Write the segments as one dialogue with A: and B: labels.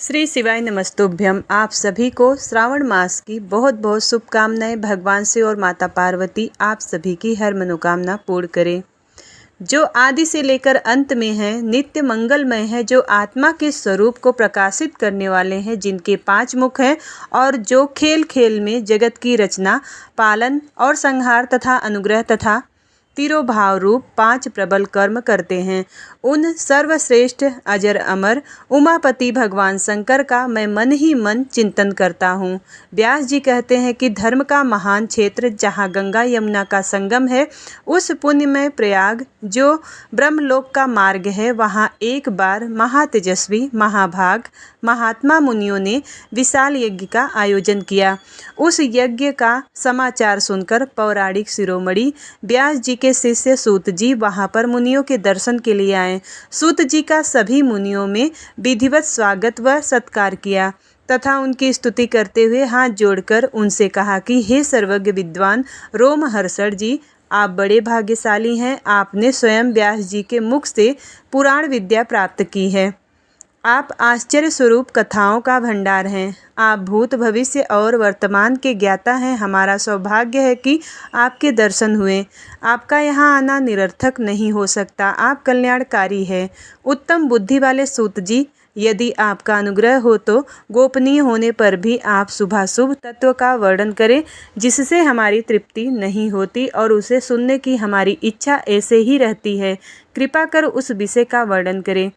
A: श्री शिवाय नमस्तुभ्यम। आप सभी को श्रावण मास की बहुत बहुत शुभकामनाएं। भगवान से और माता पार्वती आप सभी की हर मनोकामना पूर्ण करें। जो आदि से लेकर अंत में है, नित्य मंगलमय है, जो आत्मा के स्वरूप को प्रकाशित करने वाले हैं, जिनके 5 मुख हैं और जो खेल खेल में जगत की रचना, पालन और संहार तथा अनुग्रह तथा तिरोभाव रूप 5 प्रबल कर्म करते हैं, उन सर्वश्रेष्ठ अजर अमर उमापति भगवान शंकर का मैं मन ही मन चिंतन करता हूँ। व्यास जी कहते हैं कि धर्म का महान क्षेत्र जहाँ गंगा यमुना का संगम है, उस पुण्यमय प्रयाग जो ब्रह्मलोक का मार्ग है, वहाँ एक बार महातेजस्वी महाभाग महात्मा मुनियों ने विशाल यज्ञ का आयोजन किया। उस यज्ञ का समाचार सुनकर पौराणिक शिरोमणि व्यास जी के शिष्य सूत जी वहां पर मुनियों के दर्शन के लिए आए। सूत जी का सभी मुनियों में विधिवत स्वागत व सत्कार किया तथा उनकी स्तुति करते हुए हाथ जोड़कर उनसे कहा कि हे सर्वज्ञ विद्वान रोमहर्षण जी, आप बड़े भाग्यशाली हैं। आपने स्वयं व्यास जी के मुख से पुराण विद्या प्राप्त की है। आप आश्चर्य स्वरूप कथाओं का भंडार हैं। आप भूत भविष्य और वर्तमान के ज्ञाता हैं। हमारा सौभाग्य है कि आपके दर्शन हुए। आपका यहाँ आना निरर्थक नहीं हो सकता। आप कल्याणकारी हैं। उत्तम बुद्धि वाले सूत जी, यदि आपका अनुग्रह हो तो गोपनीय होने पर भी आप शुभाशुभ तत्व का वर्णन करें, जिससे हमारी तृप्ति नहीं होती और उसे सुनने की हमारी इच्छा ऐसे ही रहती है। कृपा कर उस विषय का वर्णन करें।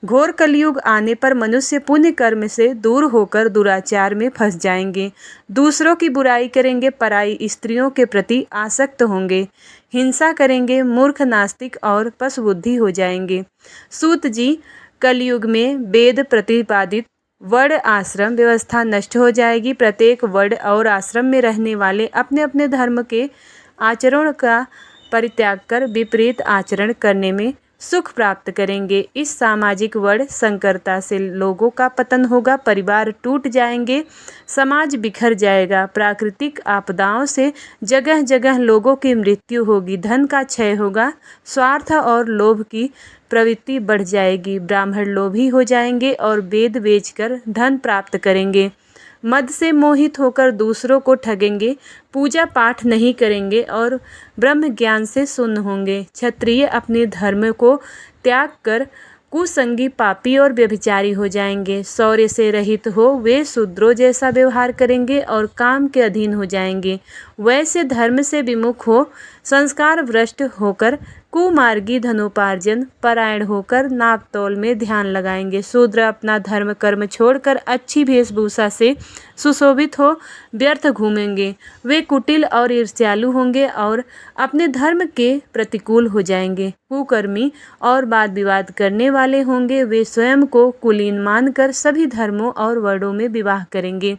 A: घोर कलयुग आने पर मनुष्य पुण्य कर्म से दूर होकर दुराचार में फंस जाएंगे, दूसरों की बुराई करेंगे, पराई स्त्रियों के प्रति आसक्त होंगे, हिंसा करेंगे, मूर्ख नास्तिक और पशुबुद्धि हो जाएंगे। सूत जी, कलयुग में वेद प्रतिपादित वर्ण आश्रम व्यवस्था नष्ट हो जाएगी। प्रत्येक वर्ण और आश्रम में रहने वाले अपने अपने धर्म के आचरण का परित्याग कर विपरीत आचरण करने में सुख प्राप्त करेंगे। इस सामाजिक वर्ण संकरता से लोगों का पतन होगा, परिवार टूट जाएंगे, समाज बिखर जाएगा, प्राकृतिक आपदाओं से जगह जगह लोगों की मृत्यु होगी, धन का क्षय होगा, स्वार्थ और लोभ की प्रवृत्ति बढ़ जाएगी, ब्राह्मण लोभी हो जाएंगे और वेद बेचकर धन प्राप्त करेंगे, मद से मोहित होकर दूसरों को ठगेंगे, पूजा पाठ नहीं करेंगे और ब्रह्म ज्ञान से शून्य होंगे। क्षत्रिय अपने धर्म को त्याग कर कुसंगी पापी और व्यभिचारी हो जाएंगे। शौर्य से रहित हो वे शूद्रों जैसा व्यवहार करेंगे और काम के अधीन हो जाएंगे। वैसे धर्म से विमुख हो संस्कार भ्रष्ट होकर कुमार्गी धनोपार्जन परायण होकर नाप तौल में ध्यान लगाएंगे। शूद्र अपना धर्म कर्म छोड़कर अच्छी वेशभूषा से सुशोभित हो व्यर्थ घूमेंगे। वे कुटिल और ईर्ष्यालु होंगे और अपने धर्म के प्रतिकूल हो जाएंगे। कुकर्मी और वाद विवाद करने वाले होंगे। वे स्वयं को कुलीन मानकर सभी धर्मों और वर्णों में विवाह करेंगे।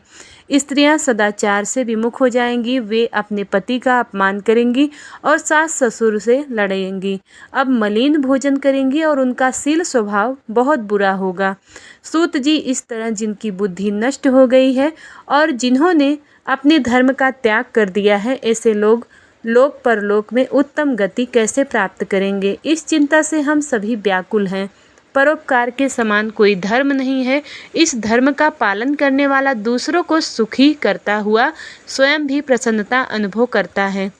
A: स्त्रियां सदाचार से विमुख हो जाएंगी। वे अपने पति का अपमान करेंगी और सास ससुर से लड़ेंगी। अब मलिन भोजन करेंगी और उनका शील स्वभाव बहुत बुरा होगा। सूत जी, इस तरह जिनकी बुद्धि नष्ट हो गई है और जिन्होंने अपने धर्म का त्याग कर दिया है, ऐसे लोग लोक परलोक में उत्तम गति कैसे प्राप्त करेंगे? इस चिंता से हम सभी व्याकुल हैं। परोपकार के समान कोई धर्म नहीं है। इस धर्म का पालन करने वाला दूसरों को सुखी करता हुआ स्वयं भी प्रसन्नता अनुभव करता है।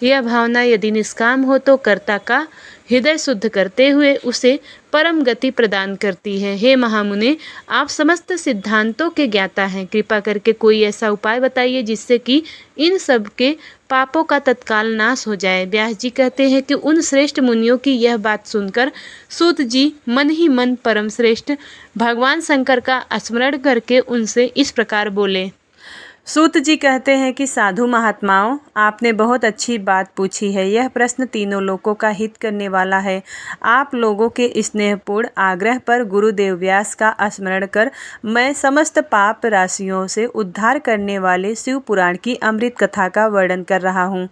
A: यह भावना यदि निष्काम हो तो कर्ता का हृदय शुद्ध करते हुए उसे परम गति प्रदान करती है। हे महामुने, आप समस्त सिद्धांतों के ज्ञाता हैं। कृपा करके कोई ऐसा उपाय बताइए जिससे कि इन सब के पापों का तत्काल नाश हो जाए। व्यास जी कहते हैं कि उन श्रेष्ठ मुनियों की यह बात सुनकर सूत जी मन ही मन परम श्रेष्ठ भगवान शंकर का स्मरण करके उनसे इस प्रकार बोले। सूत जी कहते हैं कि साधु महात्माओं, आपने बहुत अच्छी बात पूछी है। यह प्रश्न तीनों लोकों का हित करने वाला है। आप लोगों के स्नेहपूर्ण आग्रह पर गुरुदेव व्यास का स्मरण कर मैं समस्त पाप राशियों से उद्धार करने वाले शिव पुराण की अमृत कथा का वर्णन कर रहा हूँ।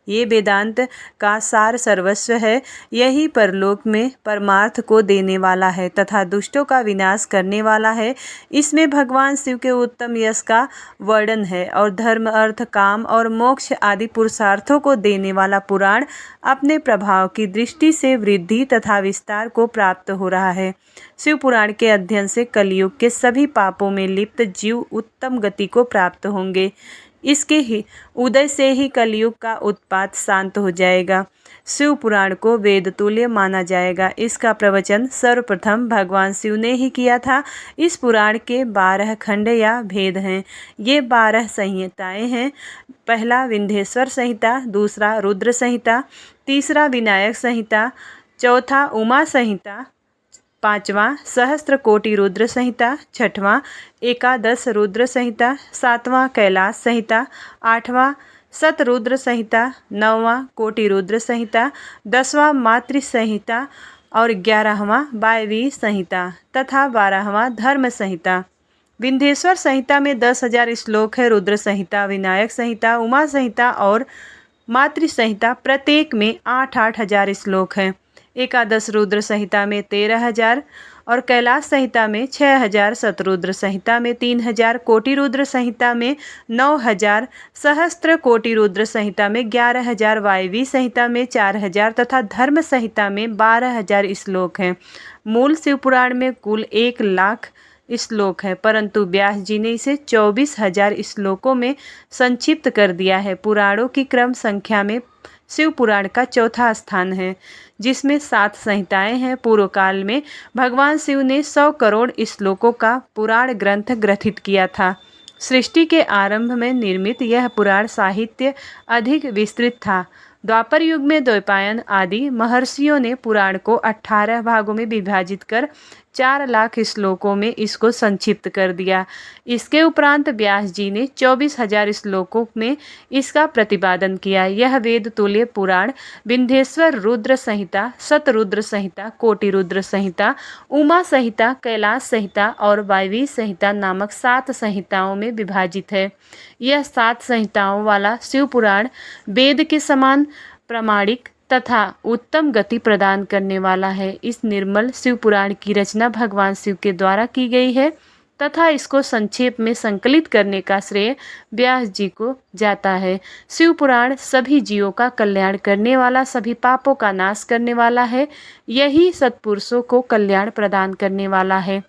A: ये वेदांत का सार सर्वस्व है। यही परलोक में परमार्थ को देने वाला है तथा दुष्टों का विनाश करने वाला है। इसमें भगवान शिव के उत्तम यश का वर्णन है और धर्म, अर्थ, काम और मोक्ष आदि पुरुषार्थों को देने वाला पुराण अपने प्रभाव की दृष्टि से वृद्धि तथा विस्तार को प्राप्त हो रहा है। शिव पुराण के अध्ययन से कलयुग के सभी पापों में लिप्त जीव उत्तम गति को प्राप्त होंगे। इसके ही उदय से ही कलयुग का उत्पात शांत हो जाएगा। शिव पुराण को वेद तुल्य माना जाएगा। इसका प्रवचन सर्वप्रथम भगवान शिव ने ही किया था। इस पुराण के 12 खंड या भेद हैं। ये 12 संहिताएं हैं। पहला विंध्येश्वर संहिता, दूसरा रुद्र संहिता, तीसरा विनायक संहिता, चौथा उमा संहिता, पांचवा सहस्त्र कोटि रुद्र संहिता, छठवां एकादश रुद्र संहिता, सातवां कैलाश संहिता, आठवां शतरुद्र संहिता, नौवां कोटि रुद्र संहिता, 10वां मातृ संहिता और 11वां वायवी संहिता तथा 12वां धर्म संहिता। विंध्येश्वर संहिता में 10,000 श्लोक है। रुद्र संहिता, विनायक संहिता, उमा संहिता और मातृ संहिता प्रत्येक में 8-8 हजार श्लोक हैं। एकादश रुद्र संहिता में 13,000 और कैलाश संहिता में 6,000, शतरुद्र संहिता में 3,000, कोटि रुद्र संहिता में 9,000, सहस्त्र कोटि रुद्र संहिता में 11,000, वायवी संहिता में 4,000 तथा धर्म संहिता में 12,000 श्लोक हैं। मूल शिव पुराण में कुल 1 लाख श्लोक है, परंतु व्यास जी ने इसे 24,000 श्लोकों में संक्षिप्त कर दिया है। पुराणों की क्रम संख्या में शिव पुराण का चौथा स्थान है, जिसमें 7 संहिताएं हैं। पूर्व काल में भगवान शिव ने 100 करोड़ श्लोकों का पुराण ग्रंथ ग्रथित किया था। सृष्टि के आरंभ में निर्मित यह पुराण साहित्य अधिक विस्तृत था। द्वापर युग में द्वैपायन आदि महर्षियों ने पुराण को 18 भागों में विभाजित कर 4 लाख श्लोकों में इसको संक्षिप्त कर दिया। इसके उपरांत व्यास जी ने 24,000 श्लोकों में इसका प्रतिपादन किया। यह वेद तुल्य पुराण विंध्येश्वर रुद्र संहिता, शतरुद्र संहिता, कोटि रुद्र संहिता, उमा संहिता, कैलाश संहिता और वायवी संहिता नामक 7 संहिताओं में विभाजित है। यह 7 संहिताओं वाला शिव पुराण वेद के समान प्रामाणिक तथा उत्तम गति प्रदान करने वाला है। इस निर्मल शिव पुराण की रचना भगवान शिव के द्वारा की गई है तथा इसको संक्षेप में संकलित करने का श्रेय व्यास जी को जाता है। शिव पुराण सभी जीवों का कल्याण करने वाला, सभी पापों का नाश करने वाला है। यही सत्पुरुषों को कल्याण प्रदान करने वाला है।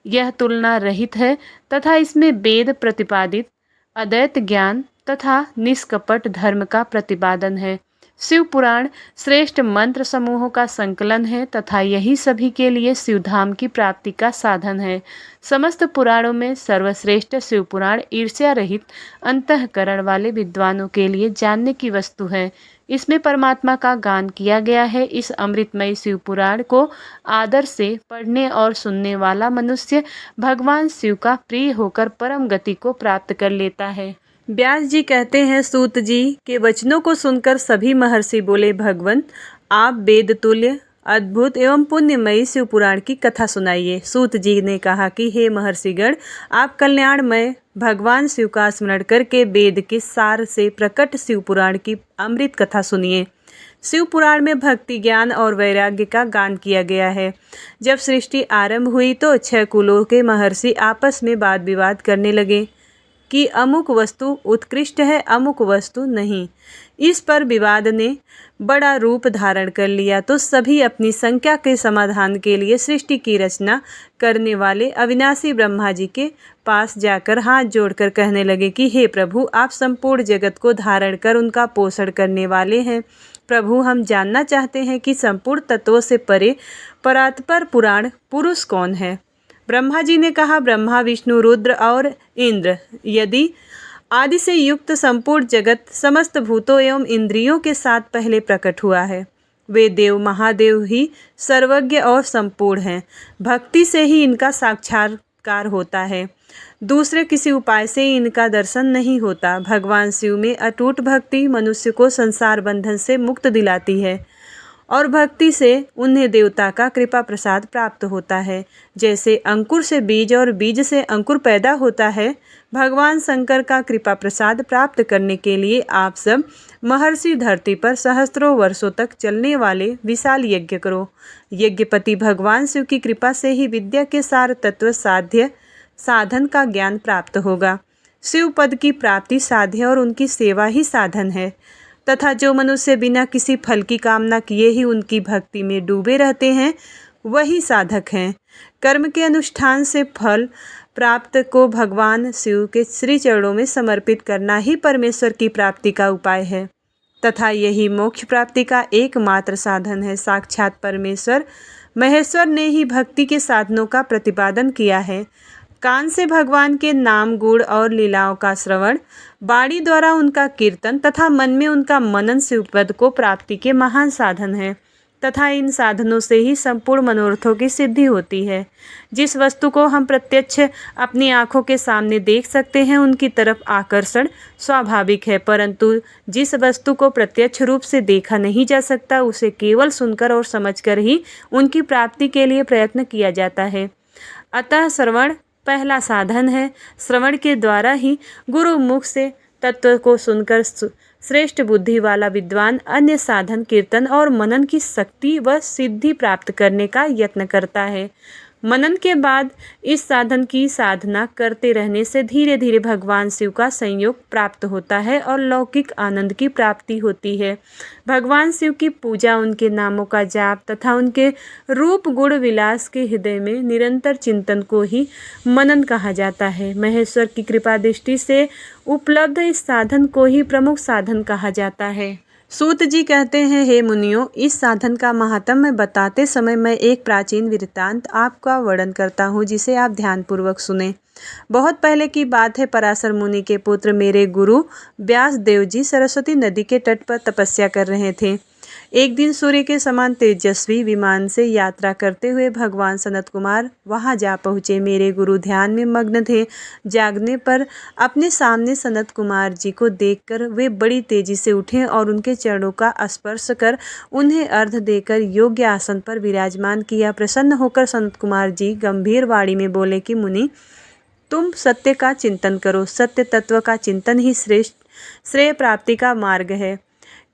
A: यह तुलना रहित है तथा इसमें वेद प्रतिपादित अद्वैत ज्ञान तथा निष्कपट धर्म का प्रतिपादन है। शिव पुराण श्रेष्ठ मंत्र समूहों का संकलन है तथा यही सभी के लिए शिवधाम की प्राप्ति का साधन है। समस्त पुराणों में सर्वश्रेष्ठ शिव पुराण ईर्ष्या रहित अंतःकरण वाले विद्वानों के लिए जानने की वस्तु है। इसमें परमात्मा का गान किया गया है। इस अमृतमय शिव पुराण को आदर से पढ़ने और सुनने वाला मनुष्य भगवान शिव का प्रिय होकर परम गति को प्राप्त कर लेता है। व्यास जी कहते हैं, सूत जी के वचनों को सुनकर सभी महर्षि बोले, भगवंत आप वेद तुल्य अद्भुत एवं पुण्यमयी शिव पुराण की कथा सुनाइए। सूत जी ने कहा कि हे महर्षिगण, आप कल्याणमय भगवान शिव का स्मरण करके वेद के सार से प्रकट शिव पुराण की अमृत कथा सुनिए। शिव पुराण में भक्ति, ज्ञान और वैराग्य का गान किया गया है। जब सृष्टि आरंभ हुई तो 6 कुलों के महर्षि आपस में वाद विवाद करने लगे कि अमुक वस्तु उत्कृष्ट है, अमुक वस्तु नहीं। इस पर विवाद ने बड़ा रूप धारण कर लिया तो सभी अपनी शंका के समाधान के लिए सृष्टि की रचना करने वाले अविनाशी ब्रह्मा जी के पास जाकर हाथ जोड़कर कहने लगे कि हे प्रभु, आप संपूर्ण जगत को धारण कर उनका पोषण करने वाले हैं। प्रभु, हम जानना चाहते हैं कि संपूर्ण तत्वों से परे परात्पर पुराण पुरुष कौन है। ब्रह्मा जी ने कहा, ब्रह्मा, विष्णु, रुद्र और इंद्र। यदि आदि से युक्त संपूर्ण जगत समस्त भूतों एवं इंद्रियों के साथ पहले प्रकट हुआ है। वे देव महादेव ही सर्वज्ञ और संपूर्ण हैं। भक्ति से ही इनका साक्षात्कार होता है, दूसरे किसी उपाय से इनका दर्शन नहीं होता। भगवान शिव में अटूट भक्ति मनुष्य को संसार बंधन से मुक्त दिलाती है और भक्ति से उन्हें देवता का कृपा प्रसाद प्राप्त होता है। जैसे अंकुर से बीज और बीज से अंकुर पैदा होता है, भगवान शंकर का कृपा प्रसाद प्राप्त करने के लिए आप सब महर्षि धरती पर सहस्त्रों वर्षों तक चलने वाले विशाल यज्ञ करो। यज्ञपति भगवान शिव की कृपा से ही विद्या के सार तत्व साध्य साधन का ज्ञान प्राप्त होगा। शिव पद की प्राप्ति साध्य और उनकी सेवा ही साधन है तथा जो मनुष्य बिना किसी फल की कामना किए ही उनकी भक्ति में डूबे रहते हैं वही साधक हैं। कर्म के अनुष्ठान से फल प्राप्त को भगवान शिव के श्री चरणों में समर्पित करना ही परमेश्वर की प्राप्ति का उपाय है तथा यही मोक्ष प्राप्ति का एकमात्र साधन है। साक्षात परमेश्वर महेश्वर ने ही भक्ति के साधनों का प्रतिपादन किया है। कान से भगवान के नाम गुण और लीलाओं का श्रवण, वाणी द्वारा उनका कीर्तन तथा मन में उनका मनन शिवपद को प्राप्ति के महान साधन है तथा इन साधनों से ही संपूर्ण मनोरथों की सिद्धि होती है। जिस वस्तु को हम प्रत्यक्ष अपनी आँखों के सामने देख सकते हैं उनकी तरफ आकर्षण स्वाभाविक है, परंतु जिस वस्तु को प्रत्यक्ष रूप से देखा नहीं जा सकता उसे केवल सुनकर और समझकर ही उनकी प्राप्ति के लिए प्रयत्न किया जाता है। अतः श्रवण पहला साधन है। श्रवण के द्वारा ही गुरु मुख से तत्व को सुनकर श्रेष्ठ बुद्धि वाला विद्वान अन्य साधन कीर्तन और मनन की शक्ति व सिद्धि प्राप्त करने का यत्न करता है। मनन के बाद इस साधन की साधना करते रहने से धीरे धीरे भगवान शिव का संयोग प्राप्त होता है और लौकिक आनंद की प्राप्ति होती है। भगवान शिव की पूजा, उनके नामों का जाप तथा उनके रूप गुण विलास के हृदय में निरंतर चिंतन को ही मनन कहा जाता है। महेश्वर की कृपा दृष्टि से उपलब्ध इस साधन को ही प्रमुख साधन कहा जाता है। सूत जी कहते हैं, हे मुनियों, इस साधन का महात्म्य बताते समय मैं एक प्राचीन वृत्तांत आपका वर्णन करता हूँ जिसे आप ध्यानपूर्वक सुने। बहुत पहले की बात है। पराशर मुनि के पुत्र मेरे गुरु व्यास देव जी सरस्वती नदी के तट पर तपस्या कर रहे थे। एक दिन सूर्य के समान तेजस्वी विमान से यात्रा करते हुए भगवान सनत कुमार वहां जा पहुँचे। मेरे गुरु ध्यान में मग्न थे। जागने पर अपने सामने सनत कुमार जी को देखकर वे बड़ी तेजी से उठे और उनके चरणों का स्पर्श कर उन्हें अर्घ्य देकर योग्य आसन पर विराजमान किया। प्रसन्न होकर सनत कुमार जी गंभीर वाणी में बोले कि मुनि, तुम सत्य का चिंतन करो। सत्य तत्व का चिंतन ही श्रेष्ठ श्रेय प्राप्ति का मार्ग है।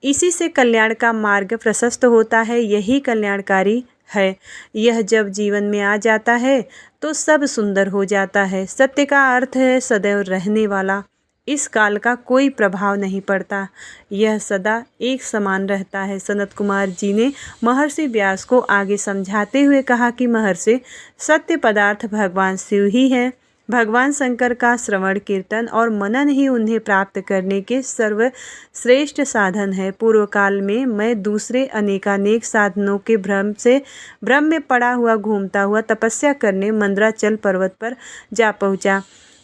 A: इसी से कल्याण का मार्ग प्रशस्त होता है। यही कल्याणकारी है। यह जब जीवन में आ जाता है तो सब सुंदर हो जाता है। सत्य का अर्थ है सदैव रहने वाला। इस काल का कोई प्रभाव नहीं पड़ता। यह सदा एक समान रहता है। सनत कुमार जी ने महर्षि व्यास को आगे समझाते हुए कहा कि महर्षि, सत्य पदार्थ भगवान शिव ही है। भगवान शंकर का श्रवण कीर्तन और मनन ही उन्हें प्राप्त करने के सर्वश्रेष्ठ साधन है। पूर्व काल में मैं दूसरे अनेकानेक साधनों के भ्रम में पड़ा हुआ घूमता हुआ तपस्या करने मंदराचल पर्वत पर जा पहुंचा।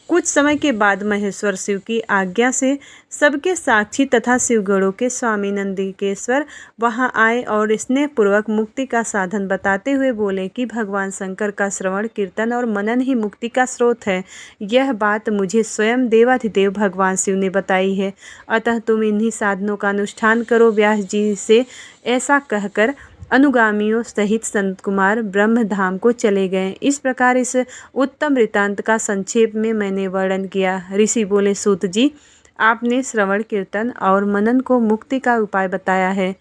A: कुछ समय के बाद महेश्वर शिव की आज्ञा से सबके साक्षी तथा शिवगढ़ों के स्वामी नंदिकेश्वर वहां आए और स्नेहपूर्वक मुक्ति का साधन बताते हुए बोले कि भगवान शंकर का श्रवण कीर्तन और मनन ही मुक्ति का स्रोत है। यह बात मुझे स्वयं देवाधिदेव भगवान शिव ने बताई है। अतः तुम इन्हीं साधनों का अनुष्ठान करो। व्यास जी से ऐसा कहकर अनुगामियों सहित संत कुमार ब्रह्म धाम को चले गए। इस प्रकार इस उत्तम वृत्तांत का संक्षेप में मैंने वर्णन किया। ऋषि बोले, सूत जी, आपने श्रवण कीर्तन और मनन को मुक्ति का उपाय बताया है,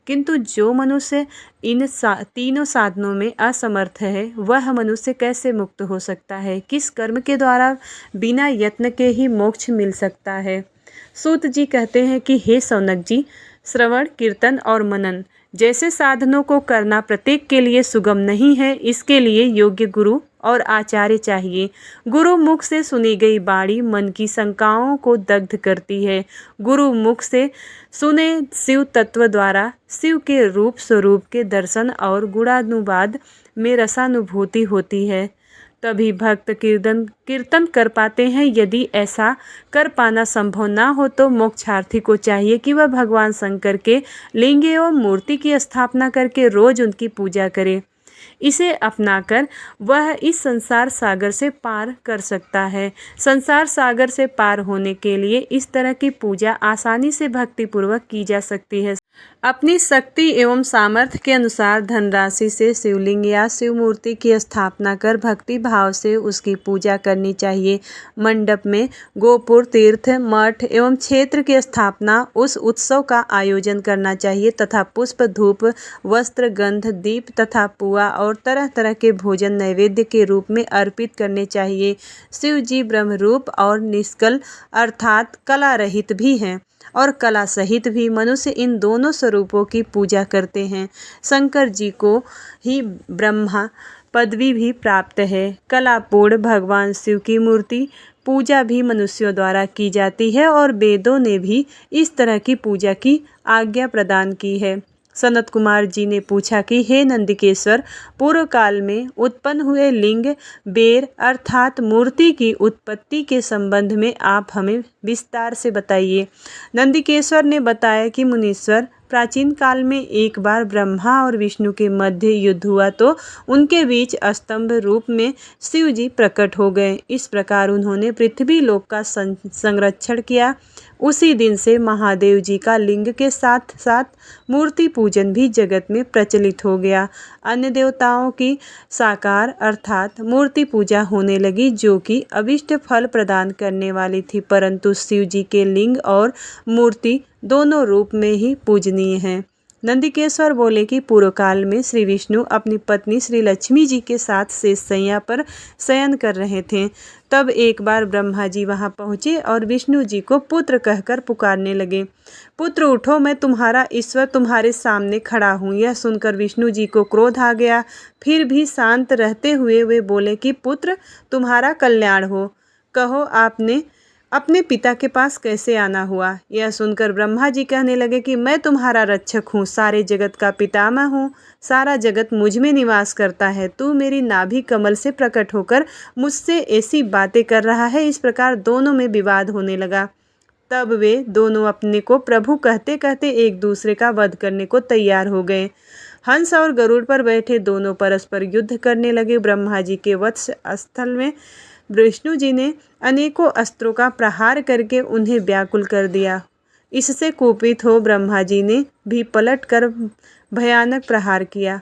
A: किंतु जो मनुष्य इन तीनों साधनों में असमर्थ है वह मनुष्य कैसे मुक्त हो सकता है? किस कर्म के द्वारा बिना यत्न के ही मोक्ष मिल सकता है? सूत जी कहते हैं कि हे सौनक जी, श्रवण कीर्तन और मनन जैसे साधनों को करना प्रत्येक के लिए सुगम नहीं है। इसके लिए योग्य गुरु और आचार्य चाहिए। गुरु मुख से सुनी गई वाणी मन की शंकाओं को दग्ध करती है। गुरु मुख से सुने शिव तत्व द्वारा शिव के रूप स्वरूप के दर्शन और गुणानुवाद में रसानुभूति होती है। तभी भक्त कीर्तन कर पाते हैं। यदि ऐसा कर पाना संभव ना हो तो मोक्षार्थी को चाहिए कि वह भगवान शंकर के लिंग एवं मूर्ति की स्थापना करके रोज उनकी पूजा करे। इसे अपनाकर वह इस संसार सागर से पार कर सकता है। संसार सागर से पार होने के लिए इस तरह की पूजा आसानी से भक्तिपूर्वक की जा सकती है। अपनी शक्ति एवं सामर्थ्य के अनुसार धनराशि से शिवलिंग या शिव मूर्ति की स्थापना कर भक्ति भाव से उसकी पूजा करनी चाहिए। मंडप में गोपुर, तीर्थ, मठ एवं क्षेत्र की स्थापना उस उत्सव का आयोजन करना चाहिए तथा पुष्प, धूप, वस्त्र, गंध, दीप तथा पुआ और तरह तरह के भोजन नैवेद्य के रूप में अर्पित करने चाहिए। शिव जी ब्रह्म रूप और निष्कल अर्थात कला रहित भी हैं और कला सहित भी मनुष्य इन दोनों स्वरूपों की पूजा करते हैं। शंकर जी को ही ब्रह्मा पदवी भी प्राप्त है। कलापूर्ण भगवान शिव की मूर्ति पूजा भी मनुष्यों द्वारा की जाती है और वेदों ने भी इस तरह की पूजा की आज्ञा प्रदान की है। सनत कुमार जी ने पूछा कि हे नंदिकेश्वर, पूर्व काल में उत्पन्न हुए लिंग, बेर अर्थात मूर्ति की उत्पत्ति के संबंध में आप हमें विस्तार से बताइए। नंदिकेश्वर ने बताया कि मुनीश्वर, प्राचीन काल में एक बार ब्रह्मा और विष्णु के मध्य युद्ध हुआ तो उनके बीच स्तंभ रूप में शिव जी प्रकट हो गए। इस प्रकार उन्होंने पृथ्वी लोक का संरक्षण किया। उसी दिन से महादेव जी का लिंग के साथ साथ मूर्ति पूजन भी जगत में प्रचलित हो गया। अन्य देवताओं की साकार अर्थात मूर्ति पूजा होने लगी जो कि अभिष्ट फल प्रदान करने वाली थी, परंतु शिव जी के लिंग और मूर्ति दोनों रूप में ही पूजनीय हैं। नंदिकेश्वर बोले कि पूर्व काल में श्री विष्णु अपनी पत्नी श्री लक्ष्मी जी के साथ शेषशैया पर शयन कर रहे थे। तब एक बार ब्रह्मा जी वहां पहुंचे और विष्णु जी को पुत्र कहकर पुकारने लगे। पुत्र उठो, मैं तुम्हारा ईश्वर तुम्हारे सामने खड़ा हूँ। यह सुनकर विष्णु जी को क्रोध आ गया। फिर भी शांत रहते हुए वे बोले कि पुत्र, तुम्हारा कल्याण हो। कहो, आपने अपने पिता के पास कैसे आना हुआ? यह सुनकर ब्रह्मा जी कहने लगे कि मैं तुम्हारा रक्षक हूँ, सारे जगत का पितामह हूँ, सारा जगत मुझ में निवास करता है। तू मेरी नाभि कमल से प्रकट होकर मुझसे ऐसी बातें कर रहा है। इस प्रकार दोनों में विवाद होने लगा। तब वे दोनों अपने को प्रभु कहते कहते एक दूसरे का वध करने को तैयार हो गए। हंस और गरुड़ पर बैठे दोनों परस्पर युद्ध करने लगे। ब्रह्मा जी के वत्स स्थल में विष्णु जी ने अनेकों अस्त्रों का प्रहार करके उन्हें व्याकुल कर दिया। इससे कुपित हो ब्रह्मा जी ने भी पलट कर भयानक प्रहार किया।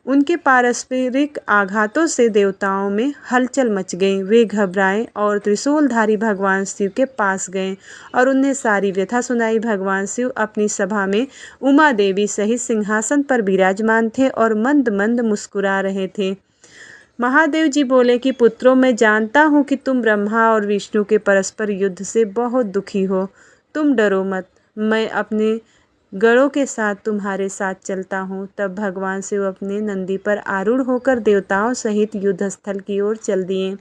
A: उनके पारस्परिक आघातों से देवताओं में हलचल मच गई। वे घबराए और त्रिशूलधारी भगवान शिव के पास गए और उन्हें सारी व्यथा सुनाई। भगवान शिव अपनी सभा में उमा देवी सहित सिंहासन पर विराजमान थे और मंद मंद मुस्कुरा रहे थे। महादेव जी बोले कि पुत्रों, मैं जानता हूँ कि तुम ब्रह्मा और विष्णु के परस्पर युद्ध से बहुत दुखी हो। तुम डरो मत, मैं अपने गणों के साथ तुम्हारे साथ चलता हूँ। तब भगवान शिव अपने नंदी पर आरूढ़ होकर देवताओं सहित युद्ध स्थल की ओर चल दिए।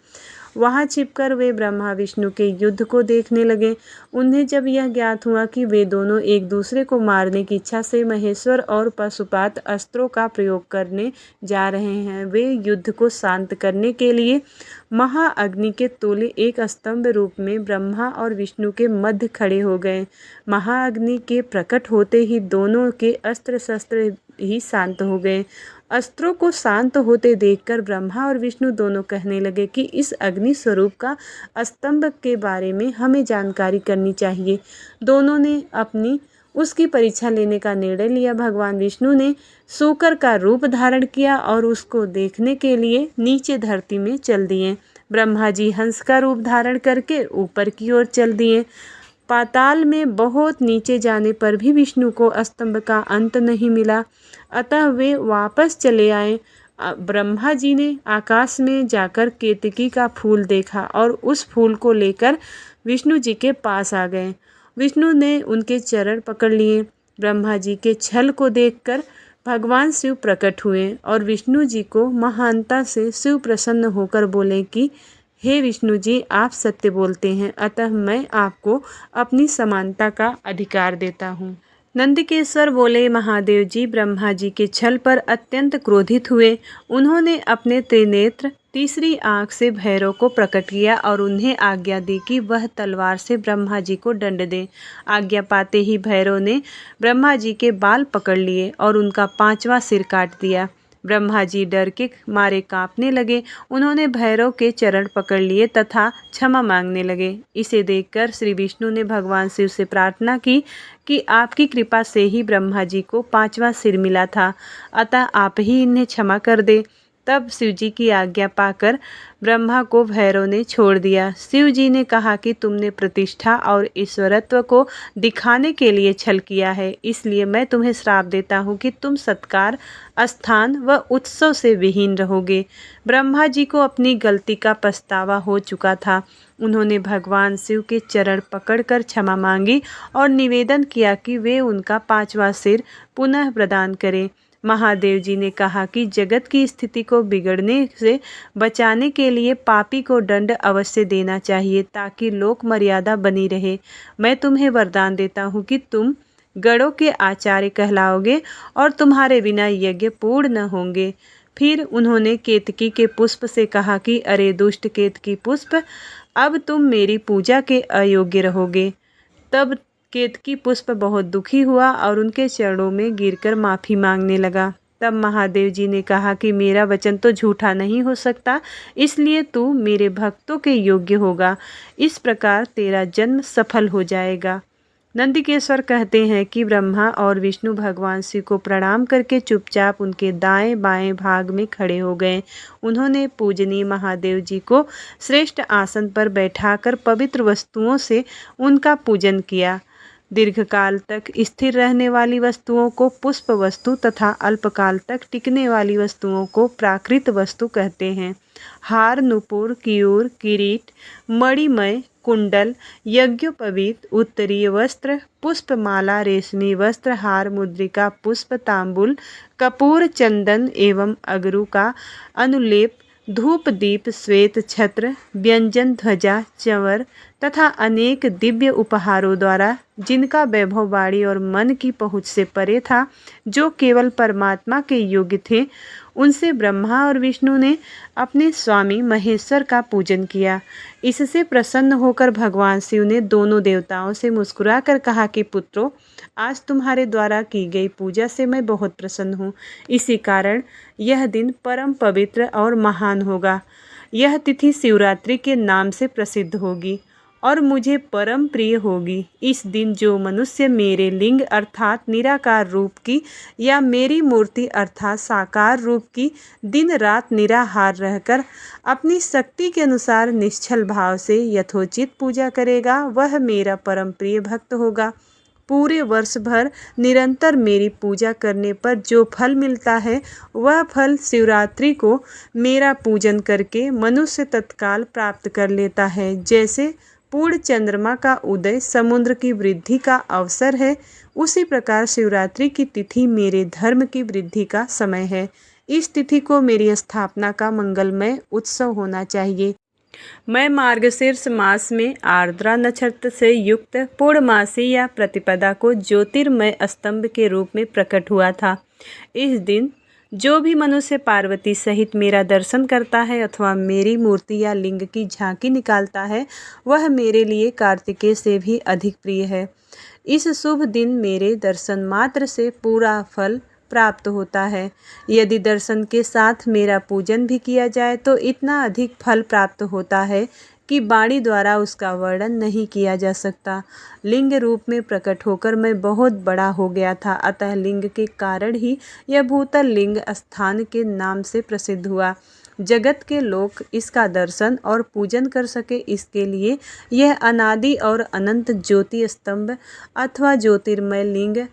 A: वहाँ छिपकर वे ब्रह्मा विष्णु के युद्ध को देखने लगे। उन्हें जब यह ज्ञात हुआ कि वे दोनों एक दूसरे को मारने की इच्छा से महेश्वर और पशुपात अस्त्रों का प्रयोग करने जा रहे हैं, वे युद्ध को शांत करने के लिए महाअग्नि के तुल्य एक स्तंभ रूप में ब्रह्मा और विष्णु के मध्य खड़े हो गए। महाअग्नि के प्रकट होते ही दोनों के अस्त्र शस्त्र ही शांत हो गए। अस्त्रों को शांत होते देखकर ब्रह्मा और विष्णु दोनों कहने लगे कि इस अग्नि स्वरूप का स्तंभ के बारे में हमें जानकारी करनी चाहिए। दोनों ने अपनी उसकी परीक्षा लेने का निर्णय लिया। भगवान विष्णु ने सूकर का रूप धारण किया और उसको देखने के लिए नीचे धरती में चल दिए। ब्रह्मा जी हंस का रूप धारण करके ऊपर की ओर चल दिए। पाताल में बहुत नीचे जाने पर भी विष्णु को स्तंभ का अंत नहीं मिला, अतः वे वापस चले आए। ब्रह्मा जी ने आकाश में जाकर केतकी का फूल देखा और उस फूल को लेकर विष्णु जी के पास आ गए। विष्णु ने उनके चरण पकड़ लिए। ब्रह्मा जी के छल को देखकर भगवान शिव प्रकट हुए और विष्णु जी को महानता से शिव प्रसन्न होकर बोले कि हे विष्णु जी, आप सत्य बोलते हैं, अतः मैं आपको अपनी समानता का अधिकार देता हूँ। नंदिकेश्वर बोले, महादेव जी ब्रह्मा जी के छल पर अत्यंत क्रोधित हुए। उन्होंने अपने त्रिनेत्र तीसरी आंख से भैरव को प्रकट किया और उन्हें आज्ञा दी कि वह तलवार से ब्रह्मा जी को दंड दें। आज्ञा पाते ही भैरव ने ब्रह्मा जी के बाल पकड़ लिए और उनका 5वां सिर काट दिया। ब्रह्मा जी डर के मारे कांपने लगे। उन्होंने भैरव के चरण पकड़ लिए तथा क्षमा मांगने लगे। इसे देखकर श्री विष्णु ने भगवान शिव से प्रार्थना की कि आपकी कृपा से ही ब्रह्मा जी को 5वां सिर मिला था, अतः आप ही इन्हें क्षमा कर दे। तब शिव जी की आज्ञा पाकर ब्रह्मा को भैरव ने छोड़ दिया। शिव जी ने कहा कि तुमने प्रतिष्ठा और ईश्वरत्व को दिखाने के लिए छल किया है, इसलिए मैं तुम्हें श्राप देता हूँ कि तुम सत्कार, स्थान व उत्सव से विहीन रहोगे। ब्रह्मा जी को अपनी गलती का पछतावा हो चुका था। उन्होंने भगवान शिव के चरण पकड़कर क्षमा मांगी और निवेदन किया कि वे उनका 5वां सिर पुनः प्रदान करें। महादेव जी ने कहा कि जगत की स्थिति को बिगड़ने से बचाने के लिए पापी को दंड अवश्य देना चाहिए ताकि लोक मर्यादा बनी रहे। मैं तुम्हें वरदान देता हूँ कि तुम गणों के आचार्य कहलाओगे और तुम्हारे बिना यज्ञ पूर्ण न होंगे। फिर उन्होंने केतकी के पुष्प से कहा कि अरे दुष्ट केतकी पुष्प, अब तुम मेरी पूजा के अयोग्य रहोगे। तब केतकी पुष्प बहुत दुखी हुआ और उनके चरणों में गिरकर माफ़ी मांगने लगा। तब महादेव जी ने कहा कि मेरा वचन तो झूठा नहीं हो सकता, इसलिए तू मेरे भक्तों के योग्य होगा। इस प्रकार तेरा जन्म सफल हो जाएगा। नंदिकेश्वर कहते हैं कि ब्रह्मा और विष्णु भगवान शिव को प्रणाम करके चुपचाप उनके दाएं बाएं भाग में खड़े हो गए। उन्होंने पूजनीय महादेव जी को श्रेष्ठ आसन पर बैठाकर पवित्र वस्तुओं से उनका पूजन किया। दीर्घकाल तक स्थिर रहने वाली वस्तुओं को पुष्प वस्तु तथा अल्पकाल तक टिकने वाली वस्तुओं को प्राकृत वस्तु कहते हैं। हार, नुपुर, कियूर, किरीट, मणिमय, कुंडल, यज्ञोपवीत, उत्तरीय वस्त्र, पुष्पमाला, रेशमी वस्त्र, हार, मुद्रिका, पुष्प, तांबुल, कपूर, चंदन एवं अगरू का अनुलेप, धूप, दीप, श्वेत छत्र, व्यंजन, ध्वजा, चंवर तथा अनेक दिव्य उपहारों द्वारा जिनका वैभव वाणी और मन की पहुँच से परे था, जो केवल परमात्मा के योग्य थे, उनसे ब्रह्मा और विष्णु ने अपने स्वामी महेश्वर का पूजन किया। इससे प्रसन्न होकर भगवान शिव ने दोनों देवताओं से मुस्कुराकर कहा कि पुत्रों, आज तुम्हारे द्वारा की गई पूजा से मैं बहुत प्रसन्न हूँ। इसी कारण यह दिन परम पवित्र और महान होगा। यह तिथि शिवरात्रि के नाम से प्रसिद्ध होगी और मुझे परम प्रिय होगी। इस दिन जो मनुष्य मेरे लिंग अर्थात निराकार रूप की या मेरी मूर्ति अर्थात साकार रूप की दिन रात निराहार रहकर अपनी शक्ति के अनुसार निश्चल भाव से यथोचित पूजा करेगा, वह मेरा परम प्रिय भक्त होगा। पूरे वर्ष भर निरंतर मेरी पूजा करने पर जो फल मिलता है, वह फल शिवरात्रि को मेरा पूजन करके मनुष्य तत्काल प्राप्त कर लेता है। जैसे पूर्ण चंद्रमा का उदय समुद्र की वृद्धि का अवसर है, उसी प्रकार शिवरात्रि की तिथि मेरे धर्म की वृद्धि का समय है। इस तिथि को मेरी स्थापना का मंगलमय उत्सव होना चाहिए। मैं मार्गशीर्ष मास में आर्द्रा नक्षत्र से युक्त पूर्णमासी या प्रतिपदा को ज्योतिर्मय स्तंभ के रूप में प्रकट हुआ था। इस दिन जो भी मनुष्य पार्वती सहित मेरा दर्शन करता है अथवा मेरी मूर्ति या लिंग की झांकी निकालता है, वह मेरे लिए कार्तिकेय से भी अधिक प्रिय है। इस शुभ दिन मेरे दर्शन मात्र से पूरा फल प्राप्त होता है। यदि दर्शन के साथ मेरा पूजन भी किया जाए तो इतना अधिक फल प्राप्त होता है कि वाणी द्वारा उसका वर्णन नहीं किया जा सकता। लिंग रूप में प्रकट होकर मैं बहुत बड़ा हो गया था, अतः लिंग के कारण ही यह भूतल लिंग स्थान के नाम से प्रसिद्ध हुआ। जगत के लोग इसका दर्शन और पूजन कर सके, इसके लिए यह अनादि और अनंत ज्योति स्तंभ अथवा ज्योतिर्मय लिंग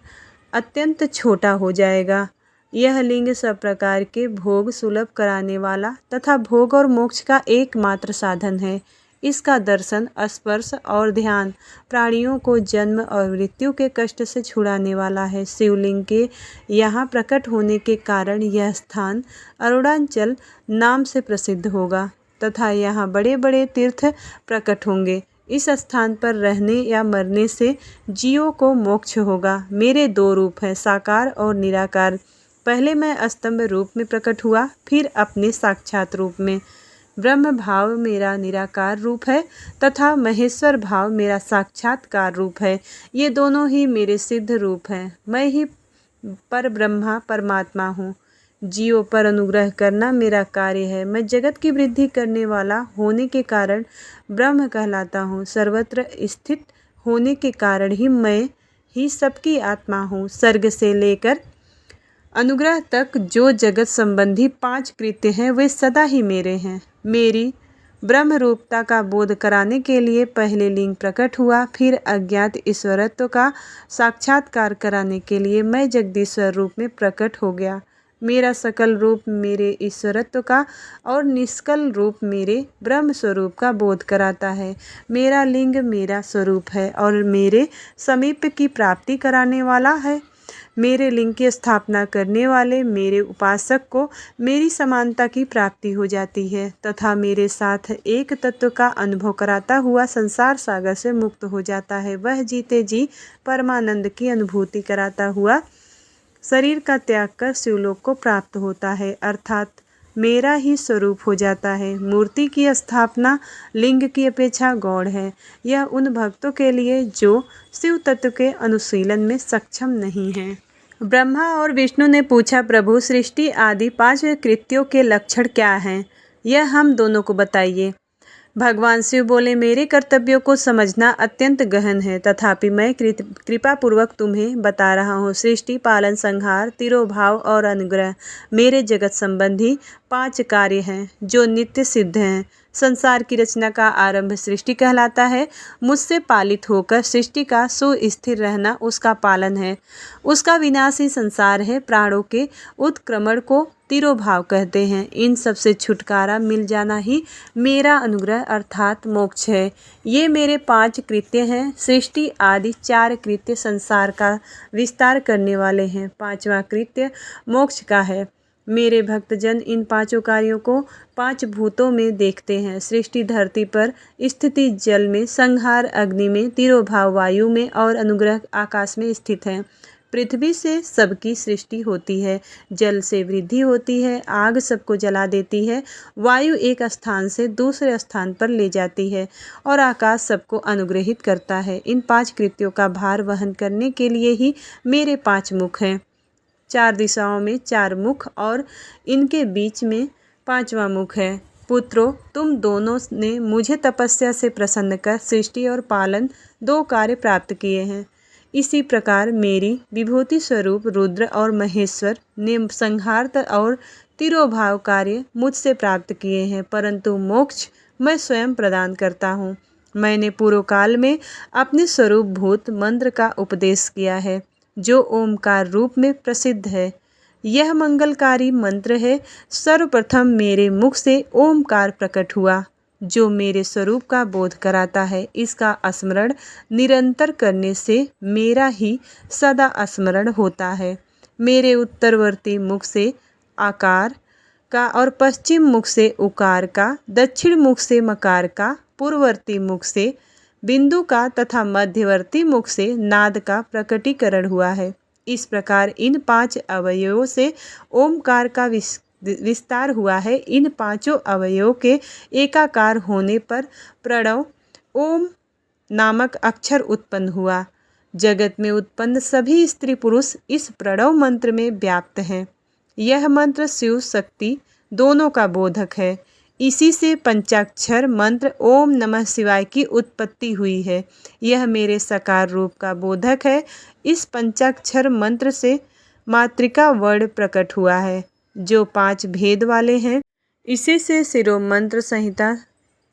A: अत्यंत छोटा हो जाएगा। यह लिंग सब प्रकार के भोग सुलभ कराने वाला तथा भोग और मोक्ष का एकमात्र साधन है। इसका दर्शन, स्पर्श और ध्यान प्राणियों को जन्म और मृत्यु के कष्ट से छुड़ाने वाला है। शिवलिंग के यहाँ प्रकट होने के कारण यह स्थान अरुणाचल नाम से प्रसिद्ध होगा तथा यहाँ बड़े बड़े तीर्थ प्रकट होंगे। इस स्थान पर रहने या मरने से जीवों को मोक्ष होगा। मेरे दो रूप हैं, साकार और निराकार। पहले मैं स्तंभ रूप में प्रकट हुआ, फिर अपने साक्षात रूप में। ब्रह्म भाव मेरा निराकार रूप है तथा महेश्वर भाव मेरा साक्षात्कार रूप है। ये दोनों ही मेरे सिद्ध रूप हैं। मैं ही पर ब्रह्मा परमात्मा हूँ। जीवों पर अनुग्रह करना मेरा कार्य है। मैं जगत की वृद्धि करने वाला होने के कारण ब्रह्म कहलाता हूँ। सर्वत्र स्थित होने के कारण ही मैं ही सबकी आत्मा हूँ। सर्ग से लेकर अनुग्रह तक जो जगत संबंधी 5 कृत्य हैं वे सदा ही मेरे हैं। मेरी ब्रह्म रूपता का बोध कराने के लिए पहले लिंग प्रकट हुआ, फिर अज्ञात ईश्वरत्व का साक्षात्कार कराने के लिए मैं जगदीश्वर रूप में प्रकट हो गया। मेरा सकल रूप मेरे ईश्वरत्व का और निष्कल रूप मेरे ब्रह्म स्वरूप का बोध कराता है। मेरा लिंग मेरा स्वरूप है और मेरे समीप की प्राप्ति कराने वाला है। मेरे लिंग की स्थापना करने वाले मेरे उपासक को मेरी समानता की प्राप्ति हो जाती है तथा मेरे साथ एक तत्व का अनुभव कराता हुआ संसार सागर से मुक्त हो जाता है। वह जीते जी परमानंद की अनुभूति कराता हुआ शरीर का त्याग कर शिवलोक को प्राप्त होता है, अर्थात मेरा ही स्वरूप हो जाता है। मूर्ति की स्थापना लिंग की अपेक्षा गौण है। यह उन भक्तों के लिए जो शिव तत्व के अनुशीलन में सक्षम नहीं हैं। ब्रह्मा और विष्णु ने पूछा, प्रभु सृष्टि आदि 5 कृत्यों के लक्षण क्या हैं? यह हम दोनों को बताइए। भगवान शिव बोले, मेरे कर्तव्यों को समझना अत्यंत गहन है, तथापि मैं कृपापूर्वक तुम्हें बता रहा हूँ। सृष्टि, पालन, संहार, तिरोभाव और अनुग्रह मेरे जगत संबंधी 5 कार्य हैं जो नित्य सिद्ध हैं। संसार की रचना का आरंभ सृष्टि कहलाता है। मुझसे पालित होकर सृष्टि का सुस्थिर रहना उसका पालन है। उसका विनाश ही संसार है। प्राणों के उत्क्रमण को तिरोभाव कहते हैं। इन सब से छुटकारा मिल जाना ही मेरा अनुग्रह अर्थात मोक्ष है। ये मेरे 5 कृत्य हैं। सृष्टि आदि 4 कृत्य संसार का विस्तार करने वाले हैं। 5वां कृत्य मोक्ष का है। मेरे भक्तजन इन 5 कार्यों को 5 भूतों में देखते हैं। सृष्टि धरती पर, स्थिति जल में, संहार अग्नि में, तिरोभाव वायु में और अनुग्रह आकाश में स्थित है। पृथ्वी से सबकी सृष्टि होती है, जल से वृद्धि होती है, आग सबको जला देती है, वायु एक स्थान से दूसरे स्थान पर ले जाती है और आकाश सबको अनुग्रहित करता है। इन 5 कृत्यों का भार वहन करने के लिए ही मेरे 5 मुख हैं। 4 दिशाओं में 4 मुख और इनके बीच में 5वां मुख है। पुत्रों, तुम दोनों ने मुझे तपस्या से प्रसन्न कर सृष्टि और पालन 2 कार्य प्राप्त किए हैं। इसी प्रकार मेरी विभूति स्वरूप रुद्र और महेश्वर ने संहार और तिरोभाव कार्य मुझसे प्राप्त किए हैं, परंतु मोक्ष मैं स्वयं प्रदान करता हूँ। मैंने पूर्व काल में अपने स्वरूप भूत मंत्र का उपदेश किया है जो ओमकार रूप में प्रसिद्ध है। यह मंगलकारी मंत्र है। सर्वप्रथम मेरे मुख से ओमकार प्रकट हुआ जो मेरे स्वरूप का बोध कराता है। इसका स्मरण निरंतर करने से मेरा ही सदा स्मरण होता है। मेरे उत्तरवर्ती मुख से आकार का और पश्चिम मुख से उकार का, दक्षिण मुख से मकार का, पूर्ववर्ती मुख से बिंदु का तथा मध्यवर्ती मुख से नाद का प्रकटीकरण हुआ है। इस प्रकार इन 5 अवयवों से ओमकार का विस्तार हुआ है। इन 5 अवयवों के एकाकार होने पर प्रणव ओम नामक अक्षर उत्पन्न हुआ। जगत में उत्पन्न सभी स्त्री पुरुष इस प्रणव मंत्र में व्याप्त हैं। यह मंत्र शिव शक्ति दोनों का बोधक है। इसी से पंचाक्षर मंत्र ओम नमः शिवाय की उत्पत्ति हुई है। यह मेरे साकार रूप का बोधक है। इस पंचाक्षर मंत्र से मातृका वर्ण प्रकट हुआ है जो 5 भेद वाले हैं। इसी से शिरो मंत्र संहिता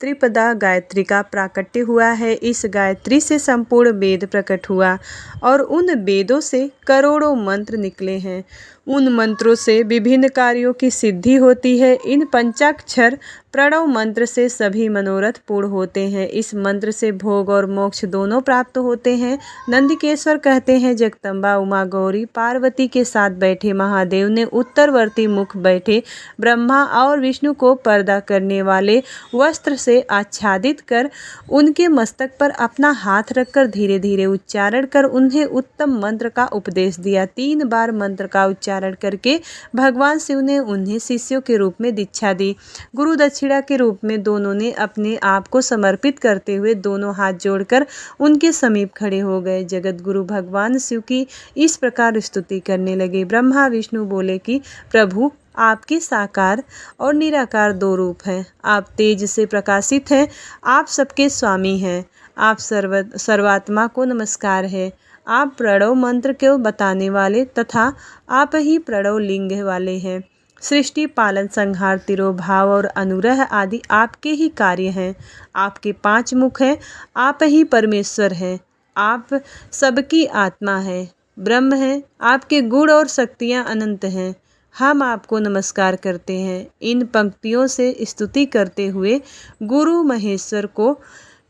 A: त्रिपदा गायत्री का प्राकट्य हुआ है। इस गायत्री से संपूर्ण वेद प्रकट हुआ और उन वेदों से करोड़ों मंत्र निकले हैं। उन मंत्रों से विभिन्न कार्यों की सिद्धि होती है। इन पंचाक्षर प्रणव मंत्र से सभी मनोरथ पूर्ण होते हैं। इस मंत्र से भोग और मोक्ष दोनों प्राप्त होते हैं। नंदिकेश्वर कहते हैं, जगदम्बा उमा गौरी पार्वती के साथ बैठे महादेव ने उत्तरवर्ती मुख बैठे ब्रह्मा और विष्णु को पर्दा करने वाले वस्त्र से आच्छादित कर उनके मस्तक पर अपना हाथ रखकर धीरे धीरे उच्चारण कर उन्हें उत्तम मंत्र का उपदेश दिया। 3 बार मंत्र का उच्चारण उच्चारण करके भगवान शिव ने उन्हें शिष्यों के रूप में दीक्षा दी। गुरु दक्षिणा के रूप में दोनों ने अपने आप को समर्पित करते हुए दोनों हाथ जोड़कर उनके समीप खड़े हो गए। जगत गुरु भगवान शिव की इस प्रकार स्तुति करने लगे। ब्रह्मा विष्णु बोले कि प्रभु, आपके साकार और निराकार दो रूप हैं। आप तेज से प्रकाशित हैं, आप सबके स्वामी हैं। आप सर्वात्मा को नमस्कार है। आप प्रणव मंत्र को बताने वाले तथा आप ही प्रणव लिंग वाले हैं। सृष्टि, पालन, संहार, तिरोभाव और अनुग्रह आदि आपके ही कार्य हैं। आपके 5 मुख हैं। आप ही परमेश्वर हैं। आप सबकी आत्मा है, ब्रह्म है। आपके गुण और शक्तियाँ अनंत हैं। हम आपको नमस्कार करते हैं। इन पंक्तियों से स्तुति करते हुए गुरु महेश्वर को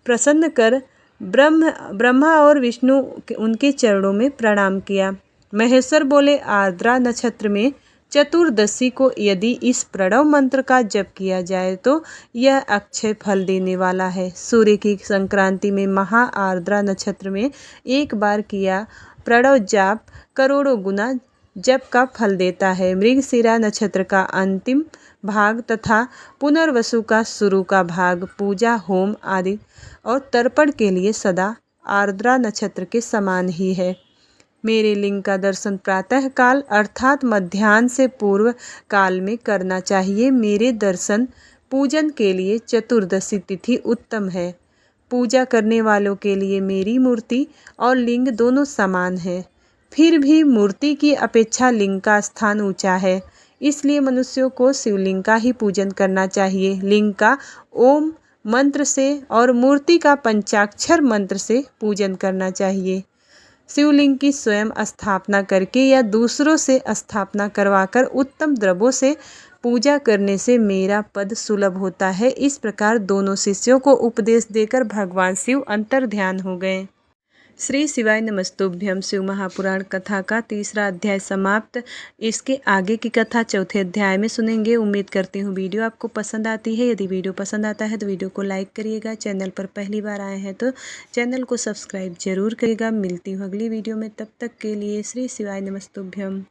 A: प्रसन्न कर ब्रह्मा और विष्णु उनके चरणों में प्रणाम किया। महेश्वर बोले, आर्द्रा नक्षत्र में चतुर्दशी को यदि इस प्रणव मंत्र का जप किया जाए तो यह अक्षय फल देने वाला है। सूर्य की संक्रांति में महा आर्द्रा नक्षत्र में एक बार किया प्रणव जाप करोड़ों गुना जप का फल देता है। मृगशिरा नक्षत्र का अंतिम भाग तथा पुनर्वसु का शुरू का भाग पूजा, होम आदि और तर्पण के लिए सदा आर्द्रा नक्षत्र के समान ही है। मेरे लिंग का दर्शन प्रातः काल अर्थात मध्याह्न से पूर्व काल में करना चाहिए। मेरे दर्शन पूजन के लिए चतुर्दशी तिथि उत्तम है। पूजा करने वालों के लिए मेरी मूर्ति और लिंग दोनों समान है। फिर भी मूर्ति की अपेक्षा लिंग का स्थान ऊंचा है, इसलिए मनुष्यों को शिवलिंग का ही पूजन करना चाहिए। लिंग का ओम मंत्र से और मूर्ति का पंचाक्षर मंत्र से पूजन करना चाहिए। शिवलिंग की स्वयं स्थापना करके या दूसरों से स्थापना करवाकर उत्तम द्रव्यों से पूजा करने से मेरा पद सुलभ होता है। इस प्रकार दोनों शिष्यों को उपदेश देकर भगवान शिव अंतर्ध्यान हो गए। श्री शिवाय नमस्तुभ्यम। शिव महापुराण कथा का 3रा अध्याय समाप्त। इसके आगे की कथा 4थे अध्याय में सुनेंगे। उम्मीद करती हूँ वीडियो आपको पसंद आती है। यदि वीडियो पसंद आता है तो वीडियो को लाइक करिएगा। चैनल पर पहली बार आए हैं तो चैनल को सब्सक्राइब जरूर करिएगा। मिलती हूँ अगली वीडियो में, तब तक के लिए श्री शिवाय नमस्तुभ्यम।